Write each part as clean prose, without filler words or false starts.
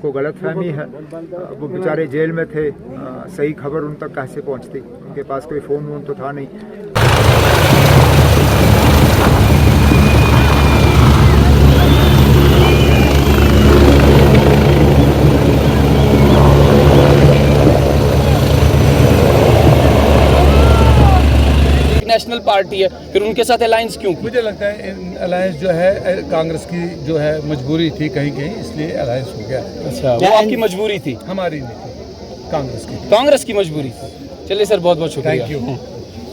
उनको गलतफहमी है। वो बेचारे जेल में थे, सही खबर उन तक कैसे पहुंचती? उनके पास कोई फ़ोन वोन तो था नहीं। नेशनल पार्टी है, फिर उनके साथ अलायंस क्यों? मुझे लगता है अलायंस जो है कांग्रेस की जो है मजबूरी थी कहीं कहीं, इसलिए अलायंस हो गया। अच्छा, वो आपकी मजबूरी थी? हमारी नहीं थी, कांग्रेस की मजबूरी थी। चलिए सर, बहुत बहुत शुक्रिया। Thank you.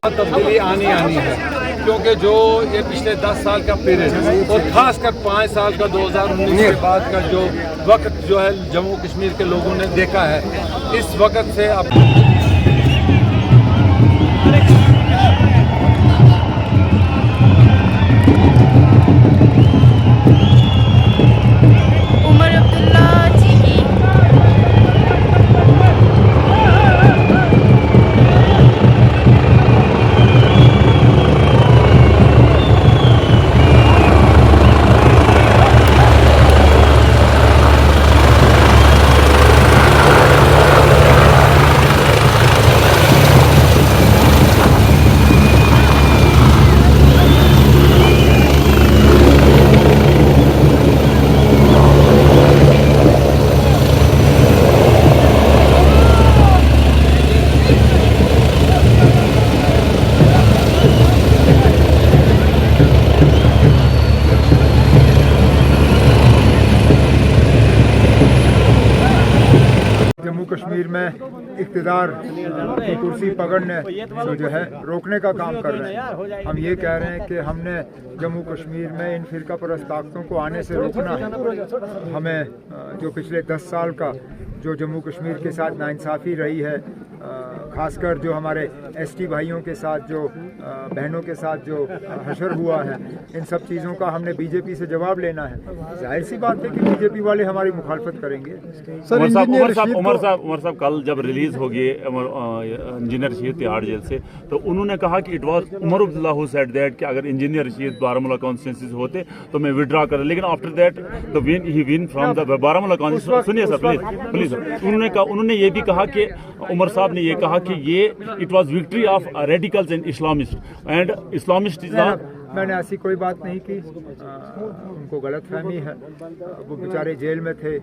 तब्दीली आनी है, क्योंकि जो ये पिछले 10 साल का पीरियड और खासकर 5 साल का 2019 के बाद का जो वक्त जो है जम्मू कश्मीर के लोगों ने देखा है, इस वक्त से अब जम्मू कश्मीर में इक़्तिदार की कुर्सी पकड़ने तो जो है रोकने का काम कर रहे हैं। हम ये कह रहे हैं कि हमने जम्मू कश्मीर में इन फ़िरका परस्त ताकतों को आने से रोकना है। हमें जो पिछले 10 साल का जो जम्मू कश्मीर के साथ नाइंसाफ़ी रही है, खासकर जो हमारे एसटी भाइयों के साथ, जो बहनों के साथ जो हशर हुआ है, इन सब चीज़ों का हमने बीजेपी से जवाब लेना है। जाहिर सी बात है कि बीजेपी वाले हमारी मुखालफत करेंगे। उमर साहब कल जब रिलीज होगी इंजीनियर रशीद तिहाड़ जेल से, तो उन्होंने कहा कि it was Omar Abdullah who said that कि अगर इंजीनियर रशीद बारामूला कॉन्स्टिट्यूंसी होते तो मैं विड्रॉ कर, लेकिन after that the win from the Baramulla constituency. सुनिए सर प्लीज। उन्होंने ये भी कहा कि उमर साहब ने ये कहा कि ये it was victory of radicals and Islamist is मैंने ऐसी कोई बात नहीं की। उनको गलतफहमी है। वो बेचारे जेल में थे,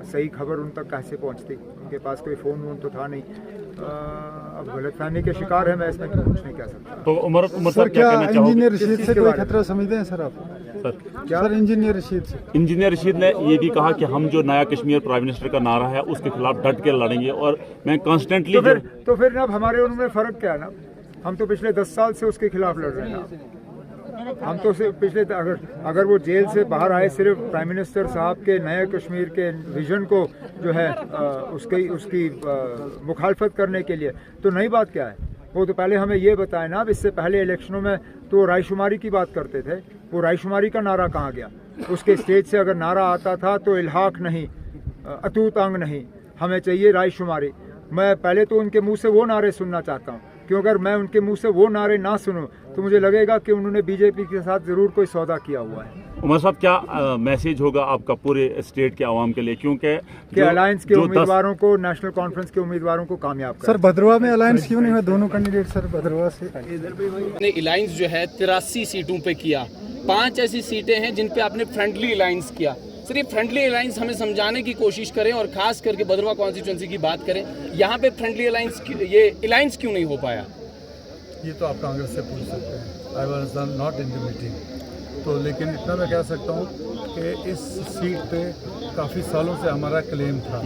सही खबर उन तक कैसे पहुंचती? उनके पास कोई फ़ोन वोन तो था नहीं। अब गलतफहमी के शिकार है, मैं इसमें कुछ नहीं कह सकता। तो उमर सर क्या कहना चाहोगे? इंजीनियर रशीद से कोई खतरा समझते हैं सर आप? सर इंजीनियर रशीद ने ये भी कहा कि हम जो नया कश्मीर प्राइम मिनिस्टर का नारा है उसके खिलाफ डट के लड़ेंगे, और मैं कॉन्स्टेंटली तो फिर अब हमारे उनमें फ़र्क क्या है ना? हम तो पिछले 10 साल से उसके खिलाफ लड़ रहे हैं। हम तो सिर्फ पिछले अगर वो जेल से बाहर आए सिर्फ प्राइम मिनिस्टर साहब के नए कश्मीर के विजन को जो है उसकी मुखालफत करने के लिए, तो नई बात क्या है? वो तो पहले हमें ये बताए ना। अब इससे पहले इलेक्शनों में तो रायशुमारी की बात करते थे। वो रायशुमारी का नारा कहाँ गया? उसके स्टेज से अगर नारा आता था तो इल्हाक नहीं, अतूत अंग नहीं, हमें चाहिए रायशुमारी। मैं पहले तो उनके मुंह से वो नारे सुनना चाहता हूँ, क्योंकि अगर मैं उनके मुंह से वो नारे ना सुनूं तो मुझे लगेगा कि उन्होंने बीजेपी के साथ ज़रूर कोई सौदा किया हुआ है। उमर साहब, क्या मैसेज होगा आपका पूरे स्टेट के आवाम के लिए, क्योंकि अलायंस के उम्मीदवारों को, नेशनल कॉन्फ्रेंस के उम्मीदवारों को कामयाब करें? सर भद्रवा में अलायंस क्यों नहीं हुआ? दोनों कैंडिडेट सर भद्रवा से ने अलायंस जो है 83 सीटों पे किया। 5 ऐसी सीटें हैं जिन पे आपने फ्रेंडली अलायंस किया। सर, ये फ्रेंडली अलायंस हमें समझाने की कोशिश करें, और खास करके भद्रवा कॉन्स्टिट्यूंसी की बात करें, यहाँ पे फ्रेंडली अलायंस, ये अलायंस क्यों नहीं हो पाया? ये तो आप कांग्रेस से पूछ सकते हैं। I was not in the meeting, तो लेकिन इतना मैं कह सकता हूँ कि इस सीट पे काफ़ी सालों से हमारा क्लेम था।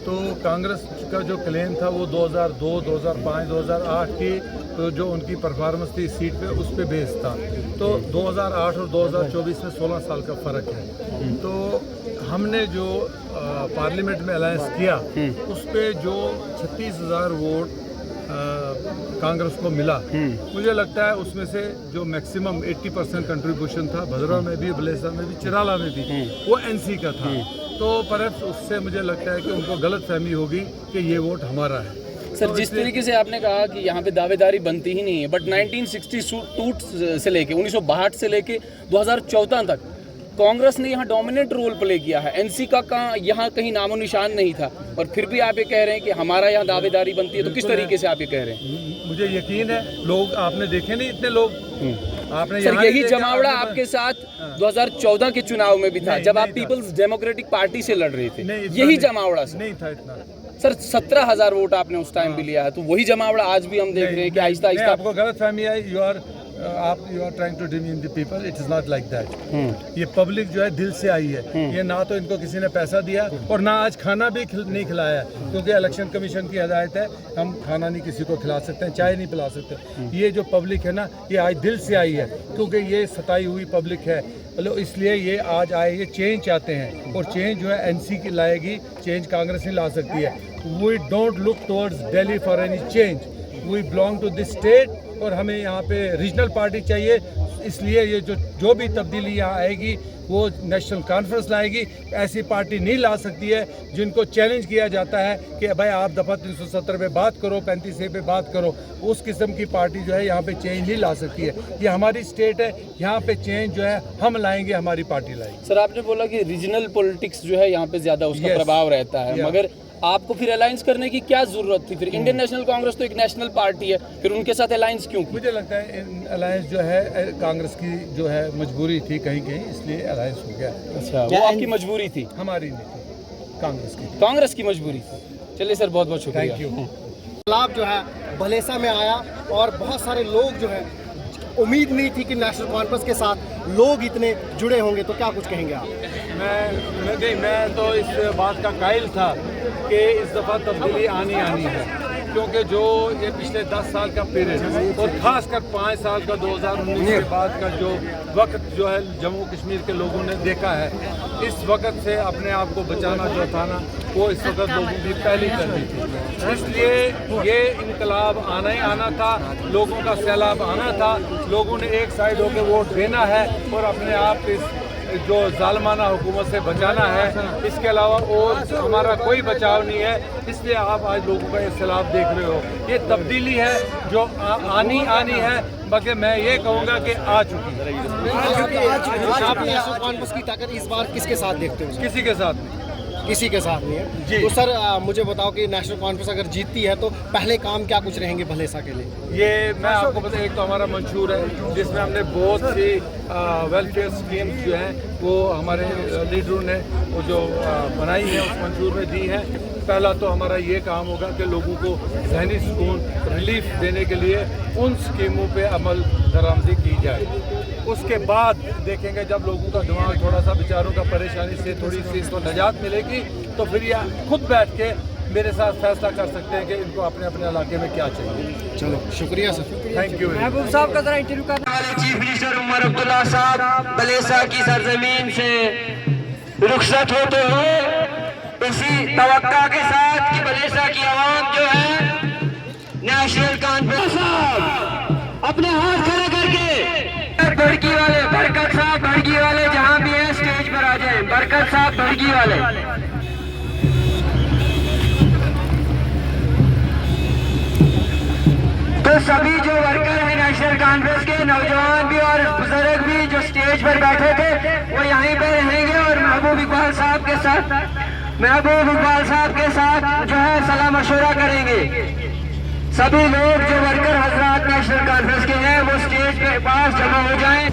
तो कांग्रेस का जो क्लेम था वो 2002, 2005, 2008 की तो जो उनकी परफॉर्मेंस थी इस सीट पे, उस पे बेस था। तो 2008 और 2024 में 16 साल का फ़र्क है। तो हमने जो पार्लियामेंट में अलायंस किया, उस पे जो 36,000 वोट कांग्रेस को मिला, मुझे लगता है उसमें से जो मैक्सिमम 80% कंट्रीब्यूशन था भद्रवा में भी, बलेसा में भी, चिराला में भी, वो एनसी का था। तो परहैप्स उससे मुझे लगता है कि उनको गलत फहमी होगी कि ये वोट हमारा है। सर, तो जिस तरीके से आपने कहा कि यहाँ पे दावेदारी बनती ही नहीं है, बट 1962 से लेके 1962 से लेके 2014 तक कांग्रेस ने यहाँ डोमिनेंट रोल प्ले किया है, एनसी का यहाँ कहीं नामो निशान नहीं था, और फिर भी आप ये कह रहे हैं कि हमारा यहाँ दावेदारी बनती है, तो किस तरीके से आप ये कह रहे हैं? मुझे यकीन है, लोग आपने देखे नहीं इतने लोग, आपने सर यही जमावड़ा आपके साथ 2014 के चुनाव में भी था, जब आप पीपल्स डेमोक्रेटिक पार्टी से लड़ रहे थे, यही जमावड़ा नहीं था इतना। सर 17,000 वोट आपने उस टाइम भी लिया है, तो वही जमावड़ा आज भी हम देख रहे हैं कि आहिस्ता आहिस्ता आपको गलत फहमी है, you are trying to demean the people, it is not like that. ये पब्लिक जो है दिल से आई है, ये ना तो इनको किसी ने पैसा दिया और ना आज खाना भी नहीं खिलाया है, क्योंकि इलेक्शन कमीशन की हदायत है हम खाना नहीं किसी को खिला सकते हैं, चाय नहीं पिला सकते। ये जो पब्लिक है ना, ये आज दिल से आई है, क्योंकि ये सताई हुई पब्लिक है, मतलब इसलिए ये आज आए, ये चेंज चाहते हैं, और चेंज जो है एनसी की लाएगी, चेंज कांग्रेस नहीं ला सकती है। We don't look towards Delhi for any change, we belong to this state, और हमें यहाँ पे रीजनल पार्टी चाहिए, इसलिए ये जो भी तब्दीली यहाँ आएगी वो नेशनल कॉन्फ्रेंस लाएगी। ऐसी पार्टी नहीं ला सकती है जिनको चैलेंज किया जाता है कि भाई आप दफ़ा 370 पे बात करो, 35A पे बात करो, उस किस्म की पार्टी जो है यहाँ पे चेंज नहीं ला सकती है। ये हमारी स्टेट है, यहाँ पे चेंज जो है हम लाएंगे, हमारी पार्टी लाएगी। सर आपने बोला कि रीजनल पॉलिटिक्स जो है यहाँ पे ज़्यादा उसका प्रभाव रहता है, मगर आपको फिर अलायंस करने की क्या जरूरत थी? फिर इंडियन नेशनल कांग्रेस तो एक नेशनल पार्टी है, फिर उनके साथ अलायंस क्यों? मुझे लगता है अलायंस जो है कांग्रेस की जो है मजबूरी थी कहीं कहीं, इसलिए अलायंस हो गया। अच्छा, वो आपकी मजबूरी थी? हमारी नहीं थी, कांग्रेस की मजबूरी थी। चलिए सर, बहुत बहुत शुक्रिया। Thank you. इंकलाब जो है भलेसा में आया और बहुत सारे लोग जो है, उम्मीद नहीं थी कि नेशनल कॉन्फ्रेंस के साथ लोग इतने जुड़े होंगे, तो क्या कुछ कहेंगे आप? मैं तो इस बात का कायल था कि इस दफ़ा तब्दीली आनी है, क्योंकि जो ये पिछले 10 साल का पीरियड और खासकर 5 साल का 2019 के बाद का जो वक्त जो है जम्मू कश्मीर के लोगों ने देखा है, इस वक्त से अपने आप को बचाना जो था ना, वो इस वक्त लोगों की पहली तरजीह थी। इसलिए ये इनकलाब आना ही आना था, लोगों का सैलाब आना था, लोगों ने एक साइड होकर वोट देना है और अपने आप इस जो जालमाना हुकूमत से बचाना है, इसके अलावा और हमारा कोई बचाव नहीं है। इसलिए आप आज लोगों का ये सैलाब देख रहे हो, ये तब्दीली है जो आनी है, मगर मैं ये कहूँगा कि आ चुकी है। आप नेशनल कॉन्फ्रेंस की ताकत इस बार किसके साथ देखते हो? किसी के साथ नहीं, किसी के साथ नहीं है जी। तो सर मुझे बताओ कि नेशनल कॉन्फ्रेंस अगर जीतती है तो पहले काम क्या कुछ रहेंगे भलेसा के लिए? ये मैं आपको बता, एक तो हमारा मंशूर है जिसमें हमने बहुत सी वेलफेयर स्कीम्स जो हैं वो हमारे लीडरों ने वो जो बनाई है उस मंशूर में दी है। पहला तो हमारा ये काम होगा कि लोगों को जहनी सुकून रिलीफ देने के लिए उन स्कीमों पे अमल दरामदी की जाए। उसके बाद देखेंगे जब लोगों का दिमाग थोड़ा सा बेचारों का परेशानी से थोड़ी सी इसको निजात मिलेगी, तो फिर ये खुद बैठ के मेरे साथ फैसला कर सकते हैं कि इनको अपने अपने इलाके में क्या चाहिए। चलो शुक्रिया सर, थैंक यू। महबूब साहब का जरा इंटरव्यू कर। चीफ मिनिस्टर उमर अब्दुल्ला साहब बलेसा की सरजमीन से रुखसत होते हुए इसी तवक्का के साथ कि बलेसा की आवाम जो है नेशनल कॉन्फ्रेंस साहब अपने हाथ खड़े करके बड़गी वाले बरकत साहब, बड़गी वाले जहां भी हैं स्टेज पर आ जाएं। बरकत साहब बड़गी वाले। तो सभी जो वर्कर हैं नेशनल कॉन्फ्रेंस के, नौजवान भी और बुजुर्ग भी जो स्टेज पर बैठे थे वो यहीं पर रहेंगे और महबूब इकबाल साहब के साथ जो है सलाह मशवरा करेंगे। सभी लोग जो वर्कर हजरात नेशनल कॉन्फ्रेंस के हैं वो स्टेज के पास जमा हो जाएं।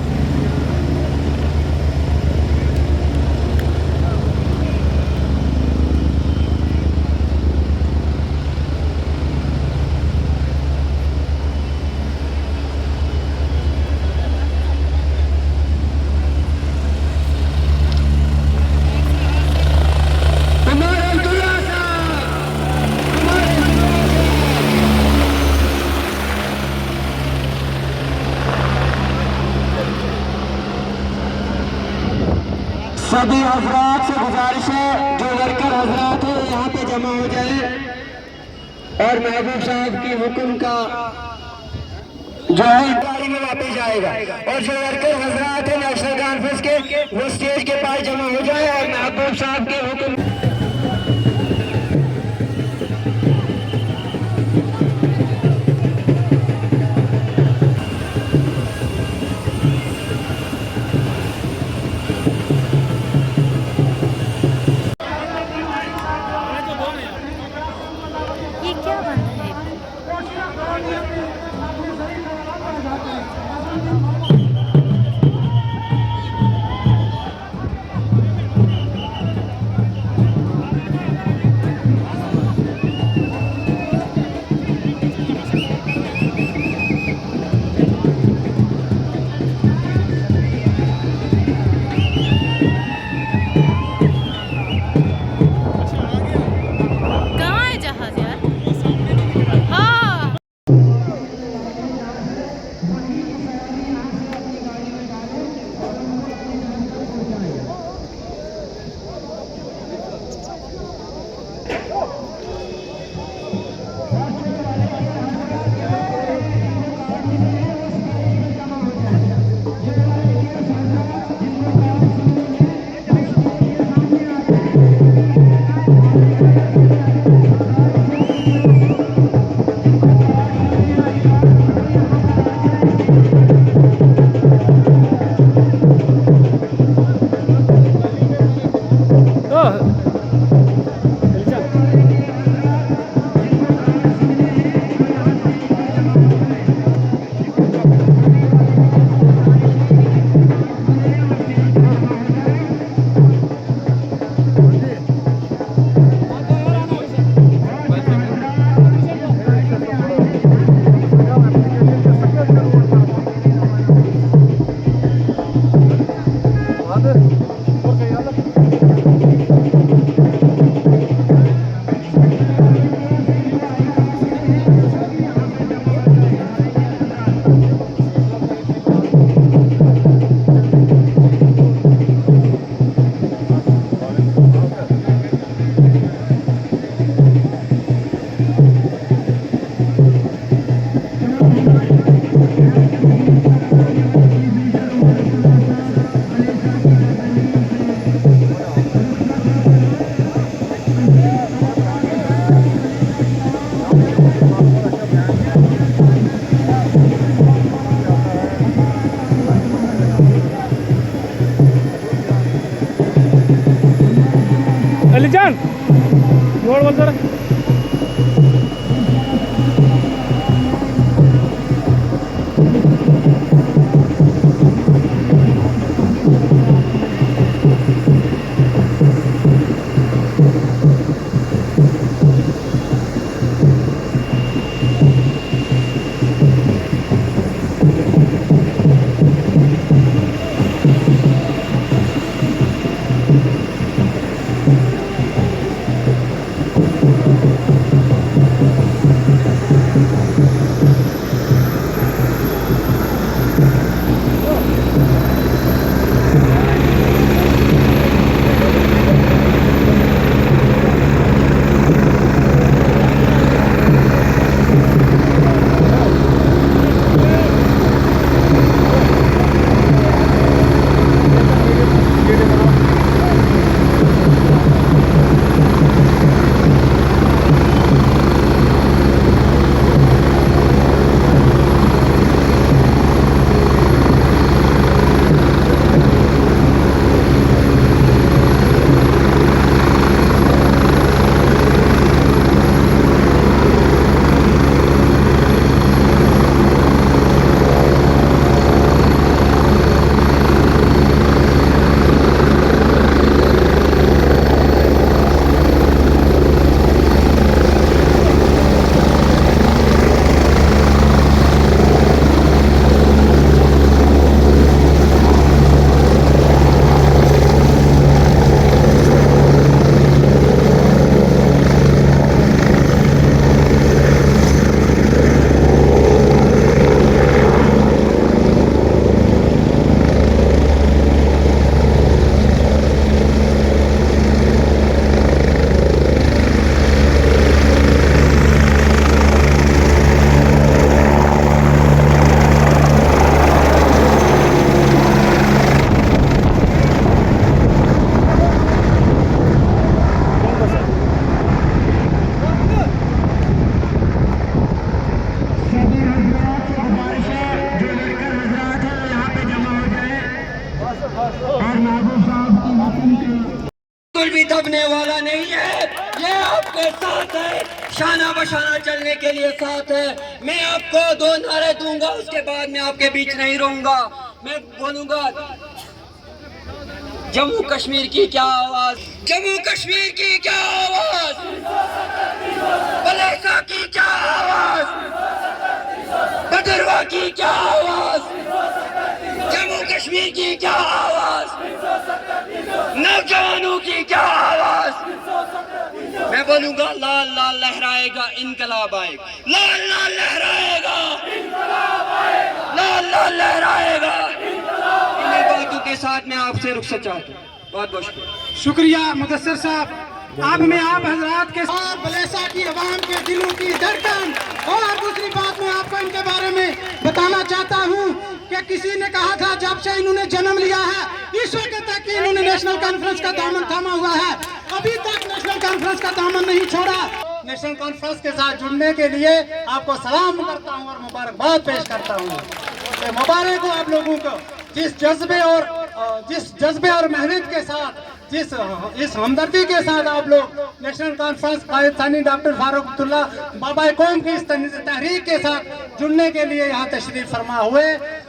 सभी हजरात से गुजारिश है जो वर्कर हजरात है यहाँ पे जमा हो जाए और महबूब साहब की हुक्म का जो है गाड़ी में वापस जाएगा और जो वर्कर हजरात है नेशनल कॉन्फ्रेंस के वो स्टेज के पास जमा हो जाए और महबूब साहब के हुक्म जोड़ बोल सर। बिल्कुल भी दबने वाला नहीं है, ये आपके साथ है, शाना बशाना चलने के लिए साथ है। मैं आपको 2 नारे दूंगा, उसके बाद मैं आपके बीच नहीं रहूंगा। मैं बोलूंगा जम्मू कश्मीर की क्या आवाज, जम्मू कश्मीर की क्या आवाज, बलेसा की क्या आवाज, भदरवा की क्या आवाज, जम्मू कश्मीर की क्या आवाज, नौजवानों की क्या आवाज। मैं बोलूंगा लाल लाल लहराएगा इनकलाब आएगा, लाल लाल लहराएगा इनकलाब आएगा, लाल लाल लहराएगा। इन बातों के साथ मैं आपसे रुखसत चाहता हूँ। बहुत बहुत शुक्रिया मुदस्सिर साहब। अब मैं आप हजरात के और बलेसा की आवाम के दिलों की धड़कन और दूसरी बात मैं आपको इनके बारे में बताना चाहता हूँ कि किसी ने कहा था जब से इन्होंने जन्म लिया है इस वक्त तक इन्होंने नेशनल कॉन्फ्रेंस का दामन थामा हुआ है, अभी तक नेशनल कॉन्फ्रेंस का दामन नहीं छोड़ा। नेशनल कॉन्फ्रेंस के साथ जुड़ने के लिए आपको सलाम करता हूँ और मुबारकबाद पेश करता हूँ। मुबारक हो आप लोगों को जिस जज्बे और मेहनत के साथ, इस हमदर्दी के साथ आप लोग नेशनल कॉन्फ्रेंस कायद डॉक्टर फारूक अब्दुल्ला बाबा कौम की इस तहरीक के साथ जुड़ने के लिए यहाँ तशरीफ फरमा हुए।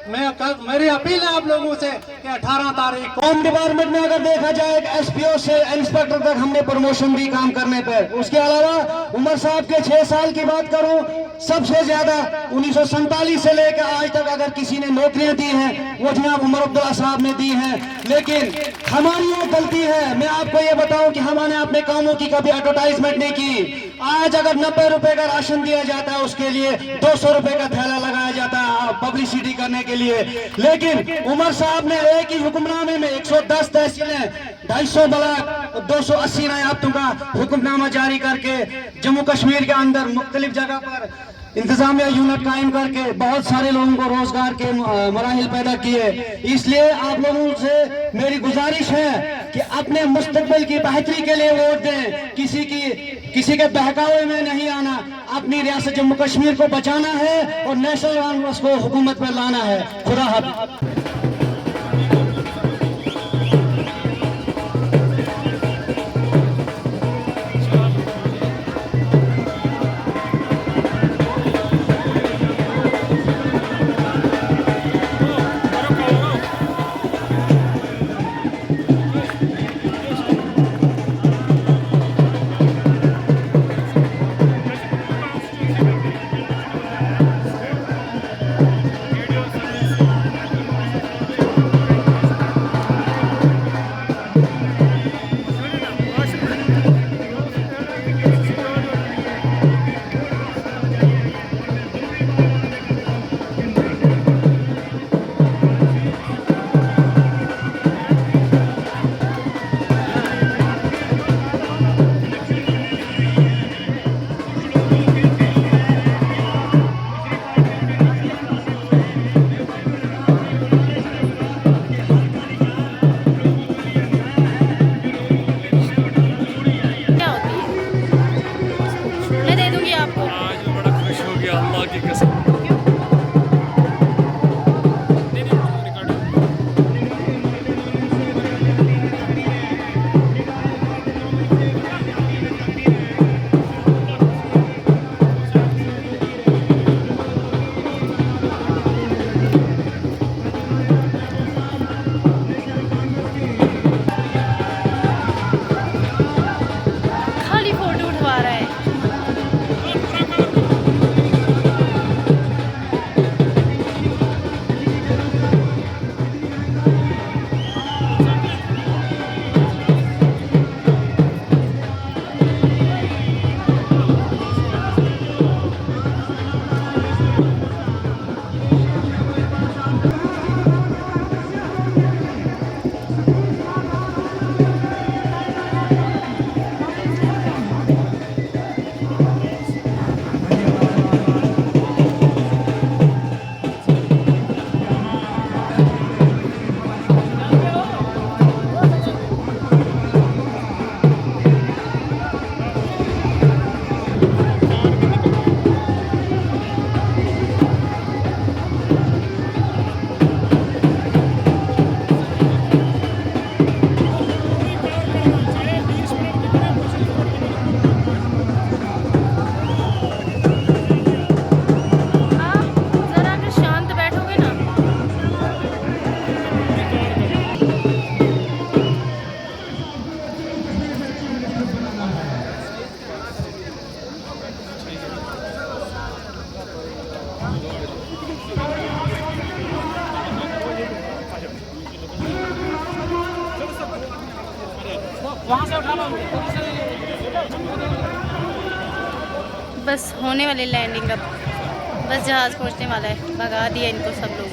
मेरी अपील है आप लोगों से कि 18 तारीख होम डिपार्टमेंट में अगर देखा जाए एसपीओ से इंस्पेक्टर तक हमने प्रमोशन दी काम करने पर। उसके अलावा उमर साहब के 6 साल की बात करूं, सबसे ज्यादा 1947 से लेकर आज तक अगर किसी ने नौकरियां दी हैं वो जनाब उमर अब्दुल्ला साहब ने दी हैं। लेकिन हमारी ये गलती है, मैं आपको ये बताऊं कि हमने अपने कामों की कभी एडवर्टाइजमेंट नहीं की। आज अगर 90 रुपए का राशन दिया जाता है उसके लिए 200 रुपए का थैला लगाया जाता है पब्लिसिटी करने के लिए। लेकिन उमर साहब ने एक ही हुक्मनामे में 110 तहसीलें, 250 ब्लॉक, 280 नायाबतों का हुक्मनामा जारी करके जम्मू कश्मीर के अंदर मुख्तलिफ जगह पर इंतजामिया यूनिट कायम करके बहुत सारे लोगों को रोजगार के मराहिल पैदा किए। इसलिए आप लोगों से मेरी गुजारिश है कि अपने मुस्तकबिल की बेहतरी के लिए वोट दें, किसी के बहकावे में नहीं आना। अपनी रियासत जम्मू कश्मीर को बचाना है और नेशनल कांग्रेस को हुकूमत पर लाना है। खुदा हाफिज़। बस होने वाली लैंडिंग, अब बस जहाज़ पहुंचने वाला है। भगा दिया इनको सब लोग।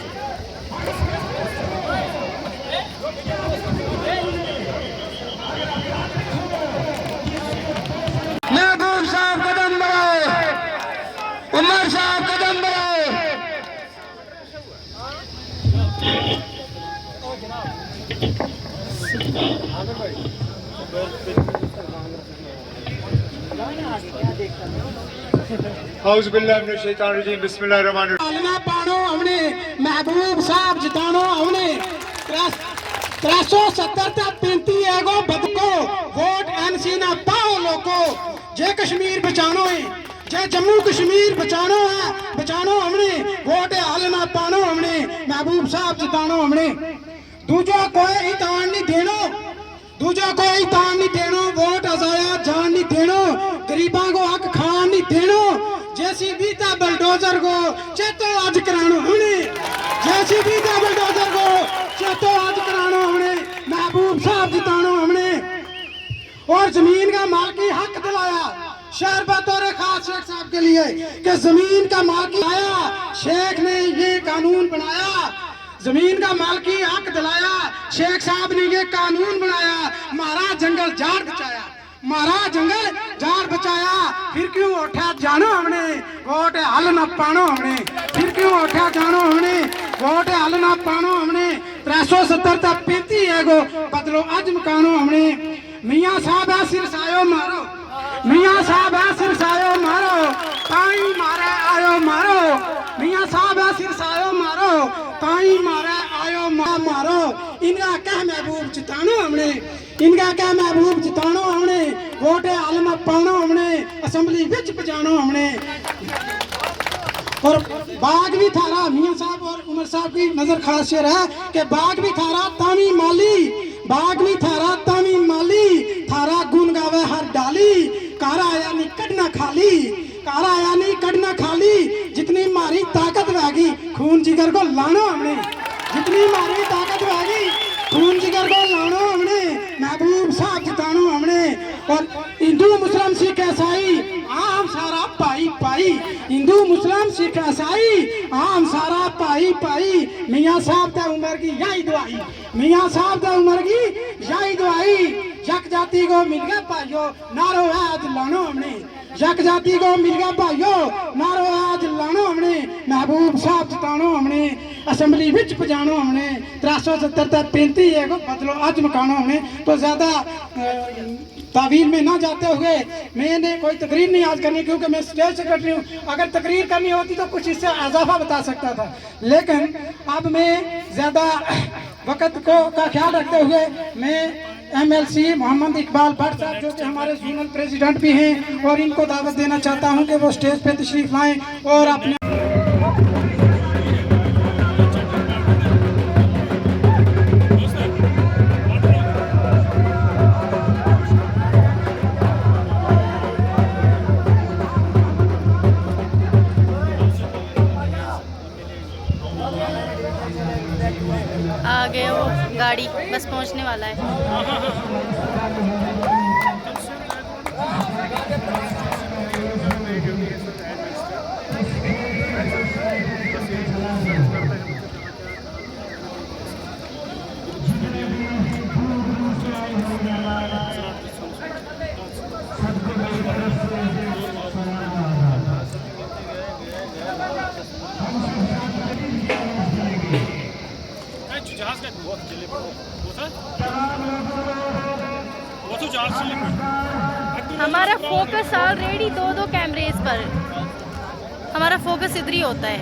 महबूब साहब कदम बढ़ाओ, उमर साहब कदम बढ़ाओ। औज़ुबिल्लाहिमिनश्शैतानिर्रजीम, बिस्मिल्लाहिर्रहमानिर्रहीम। आलना पानो हमने महबूब साहब जितानो हमने 370 तक 35 एगो बदको वोट एनसी ना पाओ लोको। जे कश्मीर बचानो है, जे जम्मू कश्मीर बचानो है, बचानो हमने वोट आलना पानो हमने महबूब साहब जितानो हमने। दूजा कोई तान नहीं देनो, दूजा कोई तान नहीं देनो, वोट अजाया जान नहीं देनो, गरीबा को हक खान नहीं देनो। जेसीबी ता बलडोजर को चेतो आज करानो हमने, जेसीबी ता बलडोजर को चेतो आज करानो हमने। महबूब साहब जितानो हमने और जमीन का मालकी हक दिलाया। शहर बतौर खास शेख साहब के लिए कि जमीन का मालकी आया, शेख ने ये कानून बनाया, जमीन का मालकी हक दिलाया। शेख साहब ने ये कानून बनाया, हमारा जंगल झाड़ बचाया, हमारा जंगल झाड़ बचाया। फिर क्यों उठा जानो हमने वोट हल न पानो हमने, फिर क्यों उठा जानो हमने वोट हल न पानो हमने। 370 तक 35 एगो बदलो अज मकानो हमने। मियाँ साहब है सिरसायो मारो, मियाँ साहब है सिरसायो मारो, ताई मारे आयो मारो। मियाँ साहब है सिरसायो मारो, ताई मारे आयो मारो। इनका क्या महबूब जितानो हमने, इनका क्या महबूब जितानो हमने, वोटे आलम पानो हमने, असम्बली विच पजानो हमने। और बाग भी थारा मियाँ साहब और उमर साहब की नजर खास शेर है कि बाग भी थारा तामी माली, बाग भी थारा तामी माली, थारा गुन गावे हर डाली। कारा यानी कड़ना खाली, कारा यानी कड़ना खाली। जितनी मारी ताकत वैगी खून जिगर को लानो हमने, जितनी मारी ताकत वैगी खून जिगर को लानो हमने। महबूब साहब जितानो हमने और हिंदू मुस्लिम सिख ईसाई आम सारा पाई पाई, हिंदू मुस्लिम सिख ईसाई आम सारा पाई पाई। मियाँ साहब ता उमर की यही दुआई, मियाँ साहब ता उमर की यही दुआई। यक जाति को मिल गया भाइयों नारो है आज लानो हमने, यक जाति को मिल गया भाइयों नारो है आज लानो हमने। महबूब साहब जितानो हमने, असम्बली विच पजानो हमने। 370 तक 35 एगो बदलो अज मकानो हमने। तो ज्यादा तावील में ना जाते हुए मैंने कोई तकरीर नहीं आज करनी, क्योंकि मैं स्टेज सेक्रेटरी हूँ। अगर तकरीर करनी होती तो कुछ इससे इजाफा बता सकता था, लेकिन अब मैं ज़्यादा वक्त को का ख्याल रखते हुए मैं MLC मोहम्मद इकबाल भट्ट साहब जो कि हमारे जोनल प्रेसिडेंट भी हैं, और इनको दावत देना चाहता हूँ कि वो स्टेज पे तशरीफ लाएं और अपने आगे वो गाड़ी बस पहुंचने वाला है। हमारा फोकस ऑलरेडी दो कैमरेज पर, हमारा फोकस इधर ही होता है।